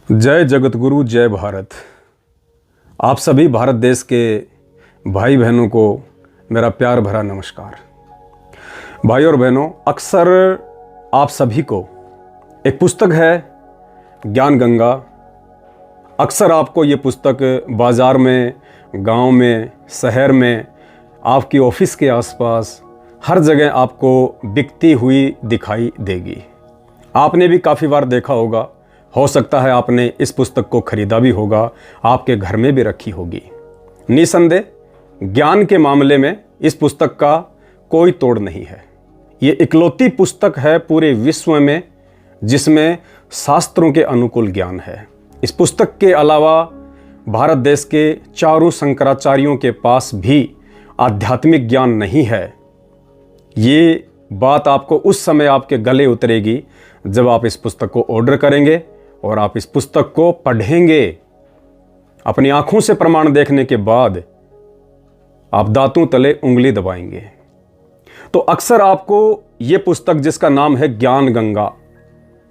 जय जगतगुरु, जय भारत। आप सभी भारत देश के भाई बहनों को मेरा प्यार भरा नमस्कार। भाई और बहनों, अक्सर आप सभी को एक पुस्तक है ज्ञान गंगा। अक्सर आपको ये पुस्तक बाज़ार में, गांव में, शहर में, आपकी ऑफिस के आसपास हर जगह आपको बिकती हुई दिखाई देगी। आपने भी काफ़ी बार देखा होगा, हो सकता है आपने इस पुस्तक को खरीदा भी होगा, आपके घर में भी रखी होगी। निसंदेह ज्ञान के मामले में इस पुस्तक का कोई तोड़ नहीं है। ये इकलौती पुस्तक है पूरे विश्व में जिसमें शास्त्रों के अनुकूल ज्ञान है। इस पुस्तक के अलावा भारत देश के चारों शंकराचार्यों के पास भी आध्यात्मिक ज्ञान नहीं है। ये बात आपको उस समय आपके गले उतरेगी जब आप इस पुस्तक को ऑर्डर करेंगे और आप इस पुस्तक को पढ़ेंगे। अपनी आंखों से प्रमाण देखने के बाद आप दांतों तले उंगली दबाएंगे। तो अक्सर आपको ये पुस्तक जिसका नाम है ज्ञान गंगा,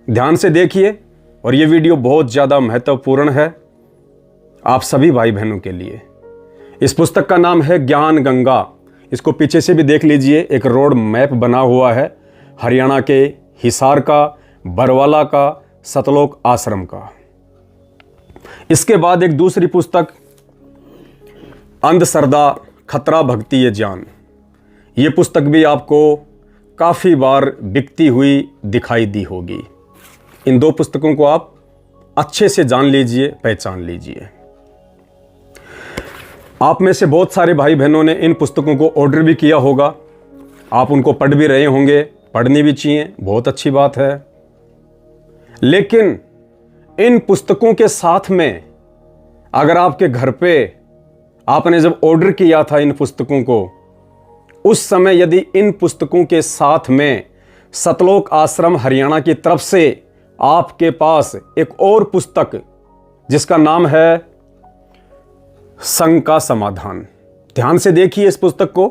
ध्यान से देखिए और ये वीडियो बहुत ज़्यादा महत्वपूर्ण है आप सभी भाई बहनों के लिए। इस पुस्तक का नाम है ज्ञान गंगा। इसको पीछे से भी देख लीजिए, एक रोड मैप बना हुआ है हरियाणा के हिसार का, बरवाला का, सतलोक आश्रम का। इसके बाद एक दूसरी पुस्तक अंधश्रद्धा खतरा भक्ति ये ज्ञान। ये पुस्तक भी आपको काफ़ी बार बिकती हुई दिखाई दी होगी। इन दो पुस्तकों को आप अच्छे से जान लीजिए, पहचान लीजिए। आप में से बहुत सारे भाई बहनों ने इन पुस्तकों को ऑर्डर भी किया होगा, आप उनको पढ़ भी रहे होंगे, पढ़नी भी चाहिए, बहुत अच्छी बात है। लेकिन इन पुस्तकों के साथ में अगर आपके घर पे आपने जब ऑर्डर किया था इन पुस्तकों को, उस समय यदि इन पुस्तकों के साथ में सतलोक आश्रम हरियाणा की तरफ से आपके पास एक और पुस्तक जिसका नाम है शंका समाधान, ध्यान से देखिए इस पुस्तक को,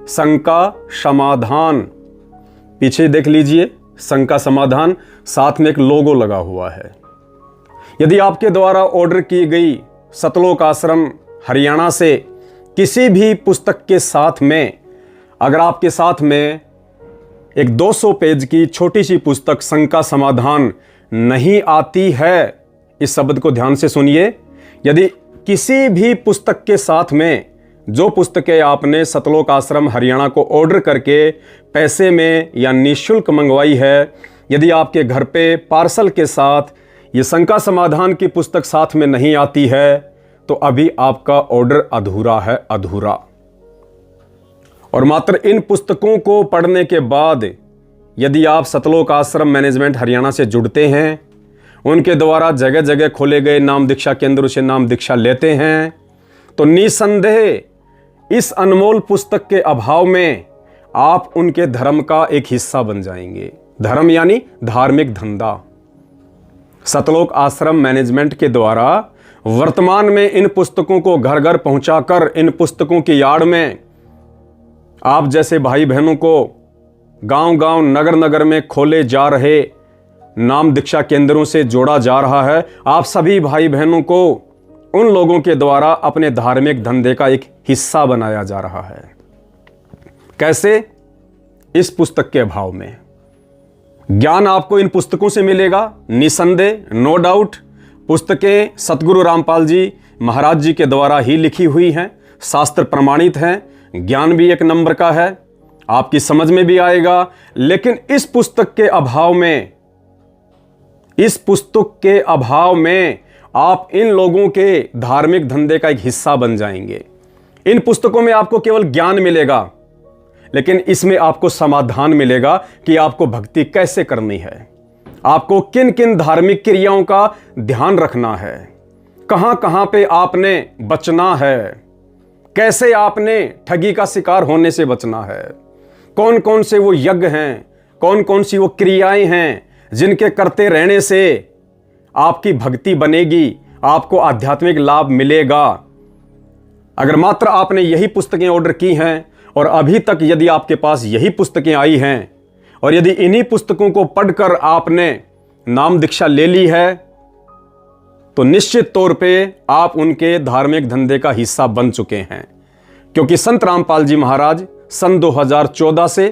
शंका समाधान, पीछे देख लीजिए, शंका समाधान, साथ में एक लोगो लगा हुआ है। यदि आपके द्वारा ऑर्डर की गई सतलोक आश्रम हरियाणा से किसी भी पुस्तक के साथ में अगर आपके साथ में एक 200 पेज की छोटी सी पुस्तक शंका समाधान नहीं आती है, इस शब्द को ध्यान से सुनिए, यदि किसी भी पुस्तक के साथ में जो पुस्तकें आपने सतलोक आश्रम हरियाणा को ऑर्डर करके पैसे में या निःशुल्क मंगवाई है, यदि आपके घर पे पार्सल के साथ ये शंका समाधान की पुस्तक साथ में नहीं आती है, तो अभी आपका ऑर्डर अधूरा है, अधूरा। और मात्र इन पुस्तकों को पढ़ने के बाद यदि आप सतलोक आश्रम मैनेजमेंट हरियाणा से जुड़ते हैं, उनके द्वारा जगह जगह खोले गए नाम दीक्षा केंद्रों से नाम दीक्षा लेते हैं, तो निसंदेह इस अनमोल पुस्तक के अभाव में आप उनके धर्म का एक हिस्सा बन जाएंगे। धर्म यानी धार्मिक धंधा। सतलोक आश्रम मैनेजमेंट के द्वारा वर्तमान में इन पुस्तकों को घर घर पहुंचाकर इन पुस्तकों की आड़ में आप जैसे भाई बहनों को गांव गांव, नगर नगर में खोले जा रहे नाम दीक्षा केंद्रों से जोड़ा जा रहा है। आप सभी भाई बहनों को उन लोगों के द्वारा अपने धार्मिक धंधे का एक हिस्सा बनाया जा रहा है। कैसे? इस पुस्तक के अभाव में। ज्ञान आपको इन पुस्तकों से मिलेगा, निसंदेह, नो डाउट। पुस्तकें सतगुरु रामपाल जी महाराज जी के द्वारा ही लिखी हुई हैं, शास्त्र प्रमाणित हैं, ज्ञान भी एक नंबर का है, आपकी समझ में भी आएगा। लेकिन इस पुस्तक के अभाव में, इस पुस्तक के अभाव में आप इन लोगों के धार्मिक धंधे का एक हिस्सा बन जाएंगे। इन पुस्तकों में आपको केवल ज्ञान मिलेगा, लेकिन इसमें आपको समाधान मिलेगा कि आपको भक्ति कैसे करनी है, आपको किन किन धार्मिक क्रियाओं का ध्यान रखना है, कहां कहां पे आपने बचना है, कैसे आपने ठगी का शिकार होने से बचना है, कौन कौन से वो यज्ञ हैं, कौन कौन सी वो क्रियाएं हैं जिनके करते रहने से आपकी भक्ति बनेगी, आपको आध्यात्मिक लाभ मिलेगा। अगर मात्र आपने यही पुस्तकें ऑर्डर की हैं और अभी तक यदि आपके पास यही पुस्तकें आई हैं और यदि इन्हीं पुस्तकों को पढ़कर आपने नाम दीक्षा ले ली है, तो निश्चित तौर पे आप उनके धार्मिक धंधे का हिस्सा बन चुके हैं, क्योंकि संत रामपाल जी महाराज सन 2014 से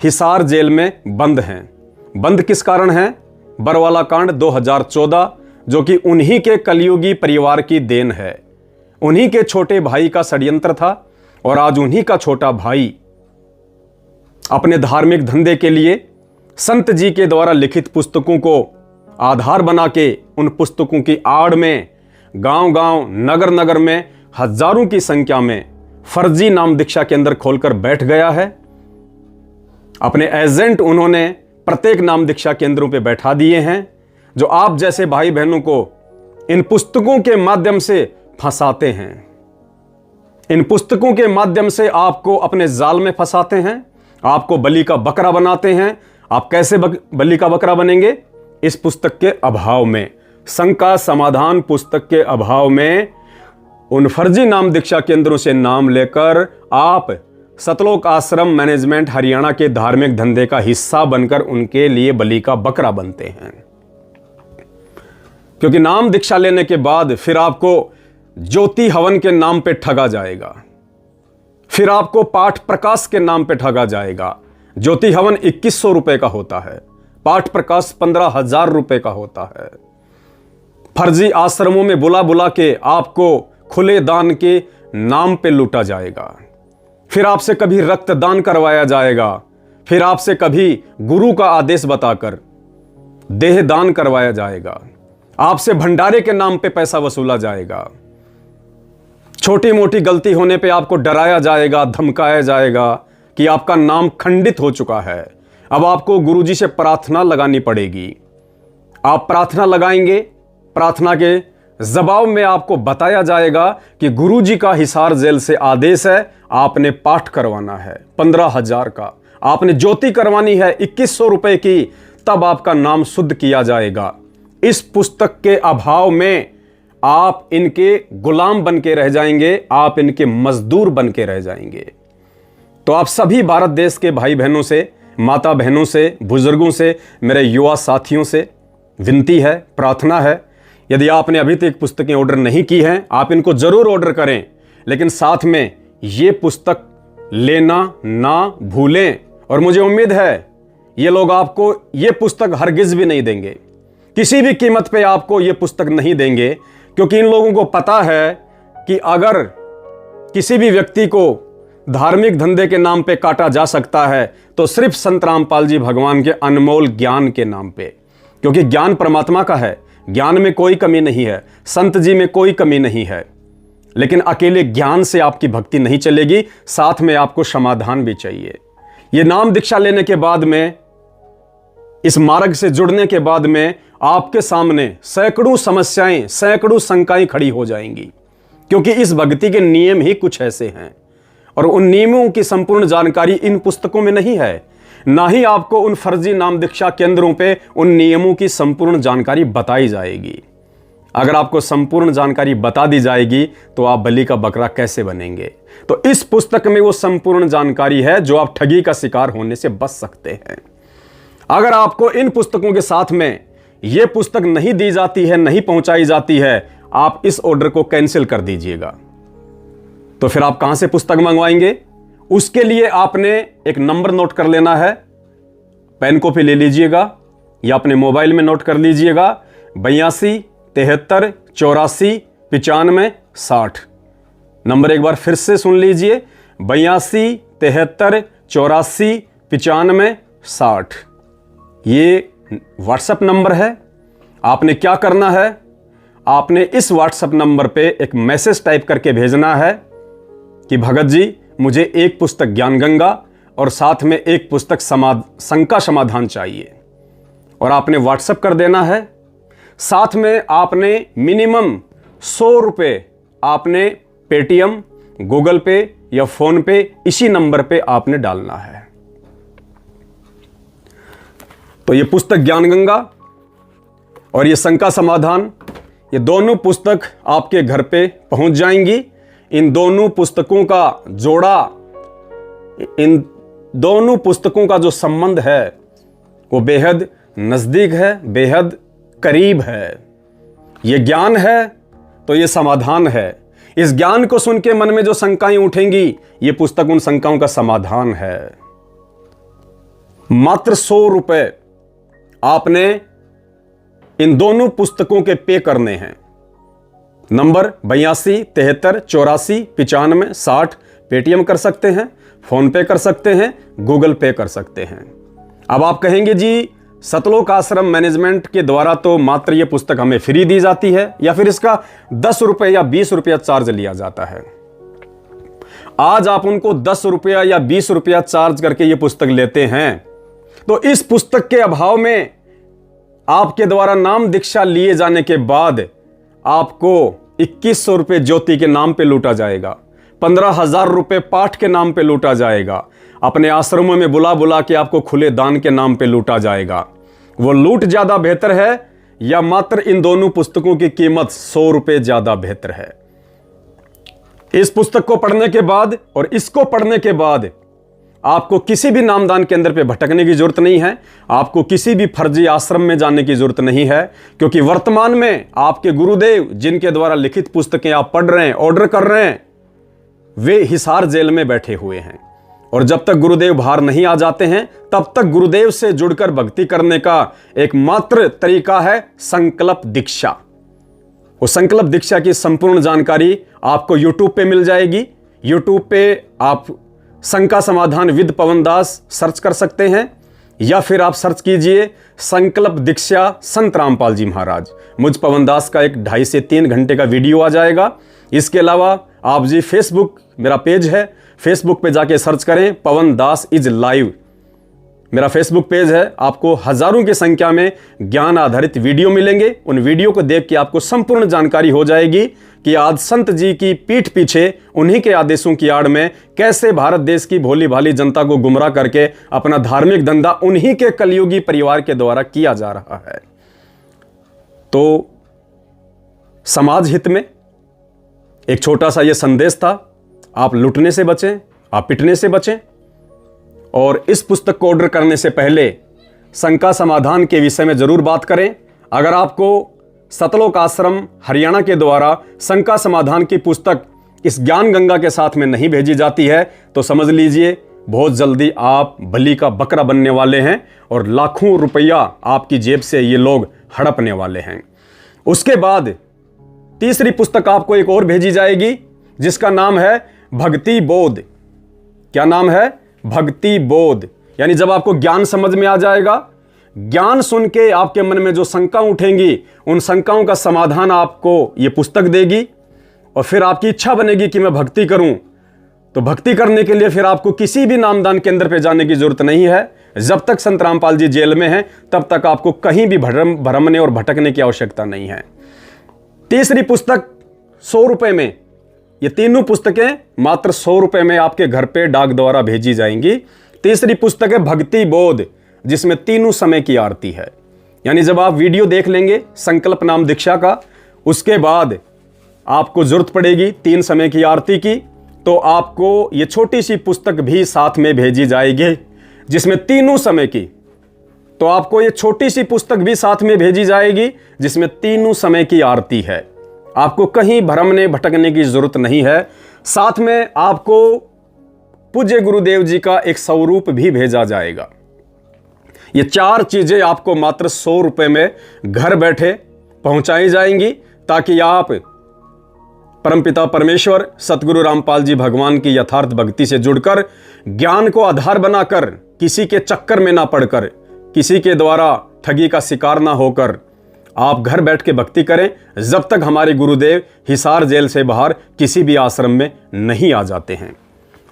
हिसार जेल में बंद हैं। बंद किस कारण हैं? बरवाला कांड 2014, जो कि उन्हीं के कलयुगी परिवार की देन है। उन्हीं के छोटे भाई का षड्यंत्र था और आज उन्हीं का छोटा भाई अपने धार्मिक धंधे के लिए संत जी के द्वारा लिखित पुस्तकों को आधार बना के उन पुस्तकों की आड़ में गांव-गांव, नगर-नगर में हजारों की संख्या में फर्जी नाम दीक्षा केंद्र खोलकर बैठ गया है। अपने एजेंट उन्होंने प्रत्येक नाम दीक्षा केंद्रों पे बैठा दिए हैं, जो आप जैसे भाई बहनों को इन पुस्तकों के माध्यम से फंसाते हैं। इन पुस्तकों के माध्यम से आपको अपने जाल में फंसाते हैं, आपको बलि का बकरा बनाते हैं। आप कैसे बलि का बकरा बनेंगे? इस पुस्तक के अभाव में, शंका समाधान पुस्तक के अभाव में उन फर्जी नाम दीक्षा केंद्रों से नाम लेकर आप सतलोक आश्रम मैनेजमेंट हरियाणा के धार्मिक धंधे का हिस्सा बनकर उनके लिए बलि का बकरा बनते हैं। क्योंकि नाम दीक्षा लेने के बाद फिर आपको ज्योति हवन के नाम पे ठगा जाएगा, फिर आपको पाठ प्रकाश के नाम पे ठगा जाएगा। ज्योति हवन 2100 रुपए का होता है, पाठ प्रकाश 15,000 रुपए का होता है। फर्जी आश्रमों में बुला बुला के आपको खुले दान के नाम पे लूटा जाएगा। फिर आपसे कभी रक्तदान करवाया जाएगा, फिर आपसे कभी गुरु का आदेश बताकर देह दान करवाया जाएगा, आपसे भंडारे के नाम पे पैसा वसूला जाएगा। छोटी मोटी गलती होने पे आपको डराया जाएगा, धमकाया जाएगा कि आपका नाम खंडित हो चुका है, अब आपको गुरुजी से प्रार्थना लगानी पड़ेगी। आप प्रार्थना लगाएंगे, प्रार्थना के जवाब में आपको बताया जाएगा कि गुरुजी का हिसार जेल से आदेश है, आपने पाठ करवाना है 15,000 का, आपने ज्योति करवानी है 2100 रुपए की, तब आपका नाम शुद्ध किया जाएगा। इस पुस्तक के अभाव में आप इनके गुलाम बन के रह जाएंगे, आप इनके मजदूर बन के रह जाएंगे। तो आप सभी भारत देश के भाई बहनों से, माता बहनों से, बुजुर्गों से, मेरे युवा साथियों से विनती है, प्रार्थना है, यदि आपने अभी तक पुस्तकें ऑर्डर नहीं की हैं, आप इनको जरूर ऑर्डर करें, लेकिन साथ में ये पुस्तक लेना ना भूलें। और मुझे उम्मीद है ये लोग आपको ये पुस्तक हरगिज भी नहीं देंगे, किसी भी कीमत पे आपको ये पुस्तक नहीं देंगे, क्योंकि इन लोगों को पता है कि अगर किसी भी व्यक्ति को धार्मिक धंधे के नाम पे काटा जा सकता है तो सिर्फ संत रामपाल जी भगवान के अनमोल ज्ञान के नाम पे, क्योंकि ज्ञान परमात्मा का है, ज्ञान में कोई कमी नहीं है, संत जी में कोई कमी नहीं है। लेकिन अकेले ज्ञान से आपकी भक्ति नहीं चलेगी, साथ में आपको समाधान भी चाहिए। ये नाम दीक्षा लेने के बाद में, इस मार्ग से जुड़ने के बाद में आपके सामने सैकड़ों समस्याएं, सैकड़ों शंकाएं खड़ी हो जाएंगी, क्योंकि इस भक्ति के नियम ही कुछ ऐसे हैं और उन नियमों की संपूर्ण जानकारी इन पुस्तकों में नहीं है, ना ही आपको उन फर्जी नाम दीक्षा केंद्रों पे उन नियमों की संपूर्ण जानकारी बताई जाएगी। अगर आपको संपूर्ण जानकारी बता दी जाएगी तो आप बलि का बकरा कैसे बनेंगे? तो इस पुस्तक में वो संपूर्ण जानकारी है जो आप ठगी का शिकार होने से बच सकते हैं। अगर आपको इन पुस्तकों के साथ में ये पुस्तक नहीं दी जाती है, नहीं पहुंचाई जाती है, आप इस ऑर्डर को कैंसिल कर दीजिएगा। तो फिर आप कहां से पुस्तक मंगवाएंगे? उसके लिए आपने एक नंबर नोट कर लेना है, पेन कॉपी ले लीजिएगा या अपने मोबाइल में नोट कर लीजिएगा, 82 73 84 95 60। नंबर एक बार फिर से सुन लीजिए, 82 73 84 95 60। ये व्हाट्सएप नंबर है। आपने क्या करना है, आपने इस व्हाट्सएप नंबर पे एक मैसेज टाइप करके भेजना है कि भगत जी मुझे एक पुस्तक ज्ञान गंगा और साथ में एक पुस्तक शंका समाधान चाहिए, और आपने व्हाट्सएप कर देना है। साथ में आपने मिनिमम 100 रुपये आपने पेटीएम, गूगल पे या फोन पे इसी नंबर पे आपने डालना है। तो ये पुस्तक ज्ञान गंगा और ये शंका समाधान, ये दोनों पुस्तक आपके घर पे पहुंच जाएंगी। इन दोनों पुस्तकों का जोड़ा, इन दोनों पुस्तकों का जो संबंध है वो बेहद नजदीक है, बेहद करीब है। ये ज्ञान है तो ये समाधान है। इस ज्ञान को सुन के मन में जो शंकाएं उठेंगी, ये पुस्तक उन शंकाओं का समाधान है। मात्र 100 रुपए आपने इन दोनों पुस्तकों के पे करने हैं। नंबर 82 73 84 95 60 पेटीएम कर सकते हैं, फोन पे कर सकते हैं, गूगल पे कर सकते हैं। अब आप कहेंगे जी सतलोक आश्रम मैनेजमेंट के द्वारा तो मात्र ये पुस्तक हमें फ्री दी जाती है, या फिर इसका 10 रुपए या 20 रुपया चार्ज लिया जाता है। आज आप उनको 10 रुपया या 20 रुपया चार्ज करके ये पुस्तक लेते हैं, तो इस पुस्तक के अभाव में आपके द्वारा नाम दीक्षा लिए जाने के बाद आपको 2100 रुपये ज्योति के नाम पे लूटा जाएगा, 15,000 रुपये पाठ के नाम पे लूटा जाएगा, अपने आश्रमों में बुला बुला के आपको खुले दान के नाम पे लूटा जाएगा। वो लूट ज्यादा बेहतर है या मात्र इन दोनों पुस्तकों की कीमत 100 रुपये ज्यादा बेहतर है? इस पुस्तक को पढ़ने के बाद और इसको पढ़ने के बाद आपको किसी भी नामदान केंद्र पे भटकने की जरूरत नहीं है, आपको किसी भी फर्जी आश्रम में जाने की जरूरत नहीं है, क्योंकि वर्तमान में आपके गुरुदेव जिनके द्वारा लिखित पुस्तकें आप पढ़ रहे हैं, ऑर्डर कर रहे हैं, वे हिसार जेल में बैठे हुए हैं। और जब तक गुरुदेव बाहर नहीं आ जाते हैं तब तक गुरुदेव से जुड़कर भक्ति करने का एकमात्र तरीका है संकल्प दीक्षा। वो संकल्प दीक्षा की संपूर्ण जानकारी आपको YouTube पे मिल जाएगी। YouTube पे आप शंका समाधान विद पवन दास सर्च कर सकते हैं, या फिर आप सर्च कीजिए संकल्प दीक्षा संत रामपाल जी महाराज। मुझ पवन दास का एक 2.5 से 3 घंटे का वीडियो आ जाएगा। इसके अलावा आप जी फेसबुक मेरा पेज है, फेसबुक पे जाके सर्च करें पवन दास इज लाइव, मेरा फेसबुक पेज है। आपको हजारों की संख्या में ज्ञान आधारित वीडियो मिलेंगे। उन वीडियो को देख के आपको संपूर्ण जानकारी हो जाएगी कि आज संत जी की पीठ पीछे उन्हीं के आदेशों की आड़ में कैसे भारत देश की भोली भाली जनता को गुमराह करके अपना धार्मिक धंधा उन्हीं के कलयुगी परिवार के द्वारा किया जा रहा है। तो समाज हित में एक छोटा सा यह संदेश था, आप लुटने से बचें, आप पिटने से बचें। और इस पुस्तक को ऑर्डर करने से पहले शंका समाधान के विषय में जरूर बात करें। अगर आपको सतलोक आश्रम हरियाणा के द्वारा शंका समाधान की पुस्तक इस ज्ञान गंगा के साथ में नहीं भेजी जाती है तो समझ लीजिए बहुत जल्दी आप बलि का बकरा बनने वाले हैं और लाखों रुपया आपकी जेब से ये लोग हड़पने वाले हैं। उसके बाद तीसरी पुस्तक आपको एक और भेजी जाएगी जिसका नाम है भक्ति बोध। क्या नाम है? भक्ति बोध। यानी जब आपको ज्ञान समझ में आ जाएगा, ज्ञान सुन के आपके मन में जो शंका उठेंगी उन शंकाओं का समाधान आपको ये पुस्तक देगी, और फिर आपकी इच्छा बनेगी कि मैं भक्ति करूं। तो भक्ति करने के लिए फिर आपको किसी भी नामदान केंद्र पे जाने की जरूरत नहीं है। जब तक संत रामपाल जी जेल में हैं तब तक आपको कहीं भी भ्रमने और भटकने की आवश्यकता नहीं है। तीसरी पुस्तक 100 रुपए में, ये तीनों पुस्तकें मात्र 100 रुपए में आपके घर पे डाक द्वारा भेजी जाएंगी। तीसरी पुस्तक है भक्ति बोध, जिसमें तीनों समय की आरती है। यानी जब आप वीडियो देख लेंगे संकल्प नाम दीक्षा का, उसके बाद आपको जरूरत पड़ेगी 3 समय की आरती की, तो आपको ये छोटी सी पुस्तक भी साथ में भेजी जाएगी जिसमें तीनों समय की, तो आपको ये छोटी सी पुस्तक भी साथ में भेजी जाएगी जिसमें तीनों समय की आरती है। आपको कहीं भ्रमने भटकने की जरूरत नहीं है। साथ में आपको पूज्य गुरुदेव जी का एक स्वरूप भी भेजा जाएगा। ये 4 चीजें आपको मात्र 100 रुपए में घर बैठे पहुंचाई जाएंगी, ताकि आप परमपिता परमेश्वर सतगुरु रामपाल जी भगवान की यथार्थ भक्ति से जुड़कर ज्ञान को आधार बनाकर, किसी के चक्कर में ना पड़कर, किसी के द्वारा ठगी का शिकार ना होकर आप घर बैठ के भक्ति करें, जब तक हमारे गुरुदेव हिसार जेल से बाहर किसी भी आश्रम में नहीं आ जाते हैं।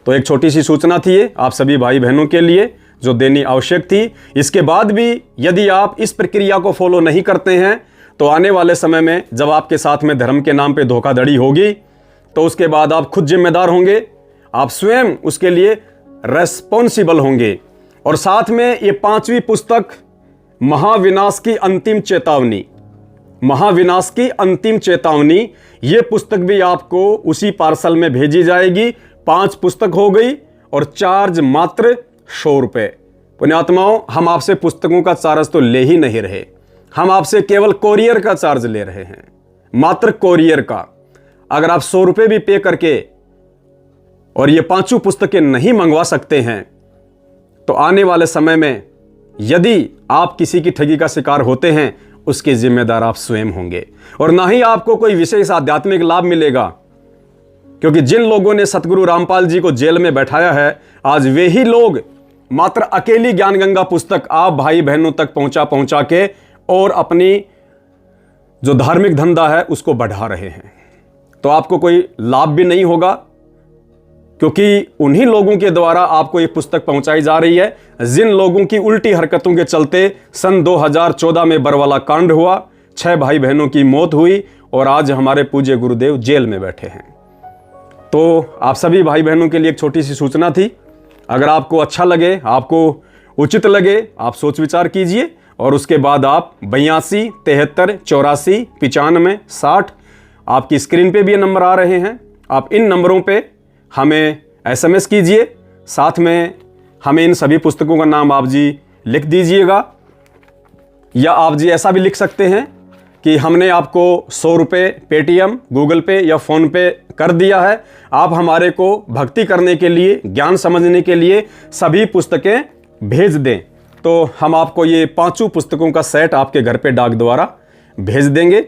तो एक छोटी सी सूचना थी ये आप सभी भाई बहनों के लिए जो देनी आवश्यक थी। इसके बाद भी यदि आप इस प्रक्रिया को फॉलो नहीं करते हैं तो आने वाले समय में जब आपके साथ में धर्म के नाम पे धोखाधड़ी होगी तो उसके बाद आप खुद जिम्मेदार होंगे, आप स्वयं उसके लिए रेस्पॉन्सिबल होंगे। और साथ में ये 5वीं पुस्तक महाविनाश की अंतिम चेतावनी, महाविनाश की अंतिम चेतावनी, ये पुस्तक भी आपको उसी पार्सल में भेजी जाएगी। 5 पुस्तक हो गई और चार्ज मात्र 100 रुपए। पुण्यात्माओं, हम आपसे पुस्तकों का चार्ज तो ले ही नहीं रहे, हम आपसे केवल कोरियर का चार्ज ले रहे हैं। मात्र कोरियर का। अगर आप 100 रुपये भी पे करके और ये 5 पुस्तकें नहीं मंगवा सकते हैं तो आने वाले समय में यदि आप किसी की ठगी का शिकार होते हैं उसके जिम्मेदार आप स्वयं होंगे, और ना ही आपको कोई विशेष आध्यात्मिक लाभ मिलेगा, क्योंकि जिन लोगों ने सतगुरु रामपाल जी को जेल में बैठाया है, आज वे ही लोग मात्र अकेली ज्ञान गंगा पुस्तक आप भाई बहनों तक पहुंचा के और अपनी जो धार्मिक धंधा है उसको बढ़ा रहे हैं। तो आपको कोई लाभ भी नहीं होगा, क्योंकि उन्हीं लोगों के द्वारा आपको ये पुस्तक पहुंचाई जा रही है जिन लोगों की उल्टी हरकतों के चलते सन 2014 में बरवाला कांड हुआ, 6 भाई बहनों की मौत हुई और आज हमारे पूज्य गुरुदेव जेल में बैठे हैं। तो आप सभी भाई बहनों के लिए एक छोटी सी सूचना थी। अगर आपको अच्छा लगे, आपको उचित लगे, आप सोच विचार कीजिए और उसके बाद आप 82 73 84 95 60 आपकी स्क्रीन पे भी ये नंबर आ रहे हैं, आप इन नंबरों पे हमें SMS कीजिए। साथ में हमें इन सभी पुस्तकों का नाम आप जी लिख दीजिएगा, या आप जी ऐसा भी लिख सकते हैं कि हमने आपको 100 रुपये पेटीएम, गूगल पे या फ़ोन पे कर दिया है, आप हमारे को भक्ति करने के लिए, ज्ञान समझने के लिए सभी पुस्तकें भेज दें, तो हम आपको ये 5 पुस्तकों का सेट आपके घर पे डाक द्वारा भेज देंगे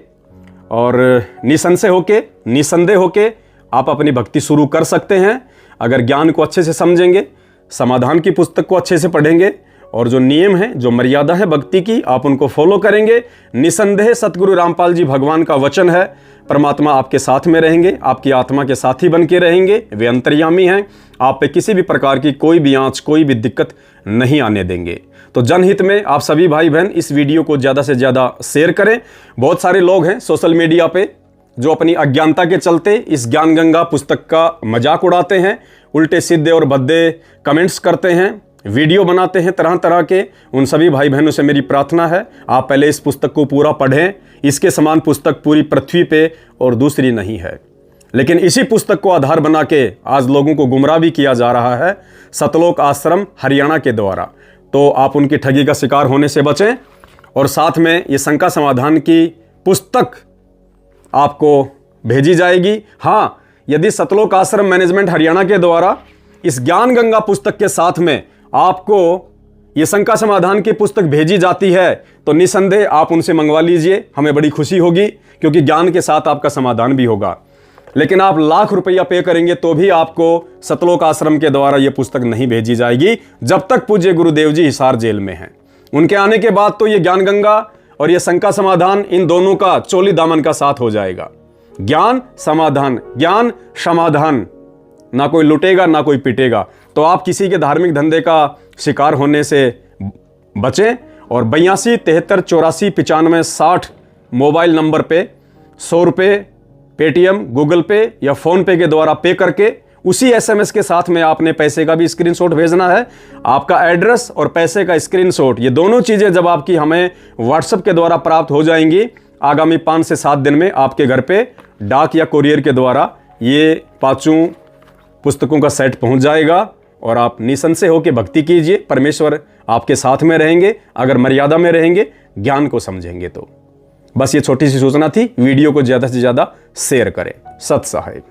और निसंदेह होके आप अपनी भक्ति शुरू कर सकते हैं। अगर ज्ञान को अच्छे से समझेंगे, समाधान की पुस्तक को अच्छे से पढ़ेंगे और जो नियम है, जो मर्यादा है भक्ति की, आप उनको फॉलो करेंगे, निसंदेह सतगुरु रामपाल जी भगवान का वचन है, परमात्मा आपके साथ में रहेंगे, आपकी आत्मा के साथी बन के रहेंगे, वे अंतर्यामी हैं, आप पे किसी भी प्रकार की कोई भी आंच, कोई भी दिक्कत नहीं आने देंगे। तो जनहित में आप सभी भाई बहन इस वीडियो को ज़्यादा से ज़्यादा शेयर करें। बहुत सारे लोग हैं सोशल मीडिया पे जो अपनी अज्ञानता के चलते इस ज्ञान गंगा पुस्तक का मजाक उड़ाते हैं, उल्टे सीधे और भद्दे कमेंट्स करते हैं, वीडियो बनाते हैं तरह तरह के। उन सभी भाई बहनों से मेरी प्रार्थना है, आप पहले इस पुस्तक को पूरा पढ़ें। इसके समान पुस्तक पूरी पृथ्वी पे और दूसरी नहीं है। लेकिन इसी पुस्तक को आधार बना के आज लोगों को गुमराह भी किया जा रहा है सतलोक आश्रम हरियाणा के द्वारा। तो आप उनकी ठगी का शिकार होने से बचें, और साथ में ये शंका समाधान की पुस्तक आपको भेजी जाएगी। हाँ, यदि सतलोक आश्रम मैनेजमेंट हरियाणा के द्वारा इस ज्ञान गंगा पुस्तक के साथ में आपको ये शंका समाधान की पुस्तक भेजी जाती है तो निसंदेह आप उनसे मंगवा लीजिए, हमें बड़ी खुशी होगी, क्योंकि ज्ञान के साथ आपका समाधान भी होगा। लेकिन आप लाख रुपया पे करेंगे तो भी आपको सतलोक आश्रम के द्वारा ये पुस्तक नहीं भेजी जाएगी जब तक पूज्य गुरुदेव जी हिसार जेल में हैं। उनके आने के बाद तो ये ज्ञान गंगा और ये शंका समाधान, इन दोनों का चोली दामन का साथ हो जाएगा। ज्ञान समाधान, ज्ञान समाधान, ना कोई लुटेगा ना कोई पिटेगा। तो आप किसी के धार्मिक धंधे का शिकार होने से बचें और 82 73 84 95 60 मोबाइल नंबर पे 100 रुपये पेटीएम, गूगल पे या फ़ोन पे के द्वारा पे करके उसी SMS के साथ में आपने पैसे का भी स्क्रीनशॉट भेजना है। आपका एड्रेस और पैसे का स्क्रीनशॉट, ये दोनों चीज़ें जब आपकी हमें व्हाट्सएप के द्वारा प्राप्त हो जाएंगी, आगामी 5 से 7 दिन में आपके घर पे डाक या कुरियर के द्वारा ये 5 पुस्तकों का सेट पहुंच जाएगा और आप निसंशय होकर भक्ति कीजिए। परमेश्वर आपके साथ में रहेंगे अगर मर्यादा में रहेंगे, ज्ञान को समझेंगे तो। बस ये छोटी सी सूचना थी। वीडियो को ज़्यादा से ज़्यादा शेयर करें। सत साहिब।